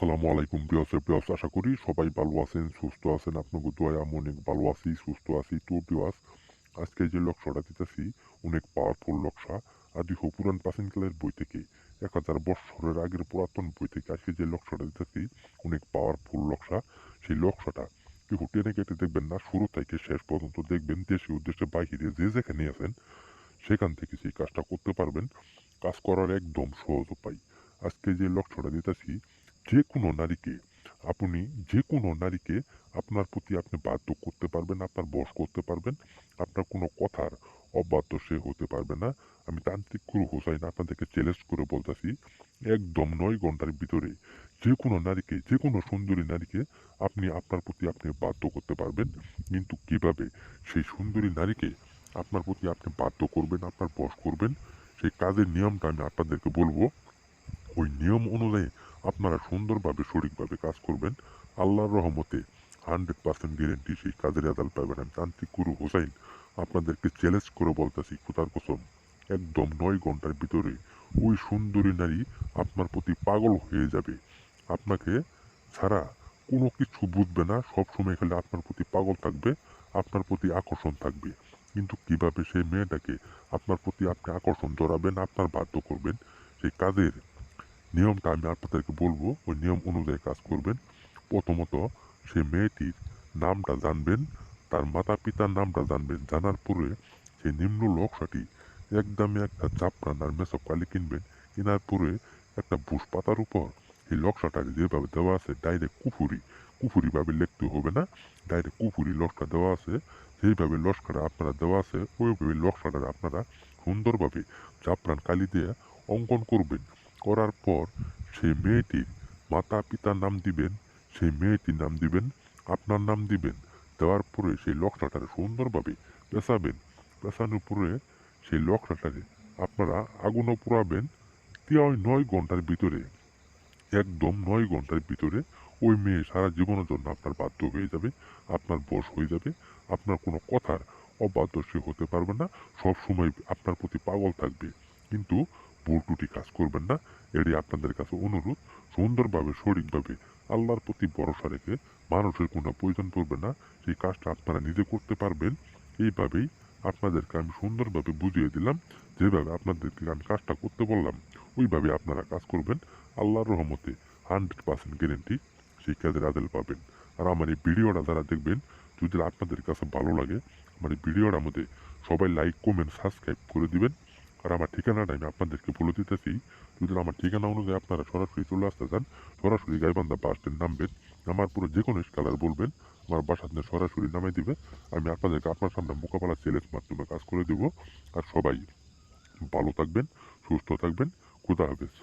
আসসালামু আলাইকুম বিয়স আশা করি সবাই ভালো আছেন সুস্থ আছেন আপনাকে দোয়া আমি অনেক ভালো আছি সুস্থ আছি তো বিয়স আজকে যে লক্ষ্যটা দিতেছি অনেক পাওয়ারফুল লক্ষ্য আদি পুরান প্রাচীনকালের বই থেকে 1000 বৎসরের আগের পুরাতন বই থেকে আজকে যে লক্ষ্যটা দিতেছি অনেক পাওয়ারফুল লক্ষ্য সেই লক্ষ্যটা কেউ টেনে কেটে দেখবেন না শুরু থেকে শেষ পর্যন্ত দেখবেন দেশে উদ্দেশ্যে বাহিরে যে যেখানে আছেন সেখান থেকে সেই কাজটা করতে পারবেন কাজ করার একদম সহজ উপায় আজকে যে লক্ষ্যটা দিতেছি যে কোনো নারীকে আপনি যে কোনো নারীকে আপনার প্রতি আপনি বাধ্য করতে পারবেন আপনার বশ করতে পারবেন আপনার কোনো কথার অবাধ্য সে হতে পারবে না আমি তান্ত্রিক গুরু হোসাইন আপনাদেরকে চ্যালেঞ্জ করে বলতেছি একদম 9 ঘন্টার ভিতরে যে কোনো নারীকে যে কোনো সুন্দরী নারীকে আপনি আপনার প্রতি আপনি বাধ্য করতে পারবেন কিন্তু কিভাবে সেই সুন্দরী নারীকে আপনার প্রতি আপনি বাধ্য করবেন আপনার বশ করবেন সেই কাজের নিয়মটা আমি আপনাদেরকে বলবো ওই নিয়ম অনুযায়ী আপনারা সুন্দরভাবে সঠিকভাবে কাজ করবেন আল্লাহর রহমতে 100% গ্যারেন্টি সেই কাজের রেজাল্ট পাবেন আমি তান্ত্রিক গুরু হোসাইন আপনাদেরকে চ্যালেঞ্জ করে বলতেছি খোদার কসম একদম 9 ঘন্টার ভিতরে ওই সুন্দরী নারী আপনার প্রতি পাগল হয়ে যাবে আপনাকে ছাড়া কোনো কিছু বুঝবে না সবসময় খালি আপনার প্রতি পাগল থাকবে আপনার প্রতি আকর্ষণ থাকবে কিন্তু কিভাবে সেই মেয়েটাকে আপনার প্রতি আপনি আকর্ষণ জড়াবেন আপনার বাধ্য করবেন সেই কাজের নিয়মটা আমি আপনাদেরকে বলবো ওই নিয়ম অনুযায়ী কাজ করবেন প্রথমত সেই মেয়েটির নামটা জানবেন তার মাতা পিতার নামটা জানবেন জানার পরে সেই নিম্ন লক্ষ্যটি একদমই একটা জাফরান আর মেসব কালি কিনবেন কেনার পরে একটা বুশ পাতার উপর এই লক্ষ্যটা যেভাবে দেওয়া আছে ডাইরেক্ট কুফুরিভাবে লিখতে হবে না ডাইরেক্ট কুফুরি লক্ষ্য দেওয়া আছে যেইভাবে লস্করটা আপনারা দেওয়া আছে ওইভাবে লক্ষ্যটা আপনারা সুন্দরভাবে জাফরান কালি দিয়ে অঙ্কন করবেন করার পর সেই মেয়েটির মাতা পিতার নাম দিবেন সেই মেয়েটির নাম দিবেন আপনার নাম দিবেন দেওয়ার পরে সেই লক্ষ্যটারে সুন্দরভাবে পেঁচাবেন পেঁচানোর পরে সেই লক্ষ্যটারে আপনারা আগুনও পোড়াবেন দিয়ে ওই 9 ঘন্টার ভিতরে একদম 9 ঘন্টার ভিতরে ওই মেয়ে সারা জীবনের জন্য আপনার বাধ্য হয়ে যাবে আপনার বশ হয়ে যাবে আপনার কোনো কথার অবাধ্য সে হতে পারবে না সব সময় আপনার প্রতি পাগল থাকবে কিন্তু ভুল ত্রুটি কাজ করবেন না এটি আপনাদের কাছে অনুরোধ সুন্দরভাবে সঠিকভাবে আল্লাহর প্রতি ভরসা রেখে মানুষের কোনো প্রয়োজন পড়বে না সেই কাজটা আপনারা নিজে করতে পারবেন এইভাবেই আপনাদেরকে আমি সুন্দরভাবে বুঝিয়ে দিলাম যেভাবে আপনাদেরকে আমি কাজটা করতে বললাম ওইভাবে আপনারা কাজ করবেন আল্লাহর রহমতে 100% গ্যারেন্টি সেই কাজের আদেল পাবেন আর আমার এই ভিডিওটা যারা দেখবেন যদি আপনাদের কাছে ভালো লাগে আমার এই ভিডিওটার মধ্যে সবাই লাইক কমেন্ট সাবস্ক্রাইব করে দিবেন আর আমার ঠিকানাটা আমি আপনাদেরকে বলে দিতেছি যদি আমার ঠিকানা অনুযায়ী আপনারা সরাসরি চলে আসতে চান সরাসরি গাইবান্ধা বাস স্ট্যান্ড নামবেন নামার পরে যে কোনো কালার বলবেন আমার বাসার সরাসরি নামাই দিবে আমি আপনাদেরকে আপনার সামনে মোকাবেলা চ্যালেঞ্জ মাধ্যমে কাজ করে দেব আর সবাই ভালো থাকবেন সুস্থ থাকবেন খুদা হাফেজ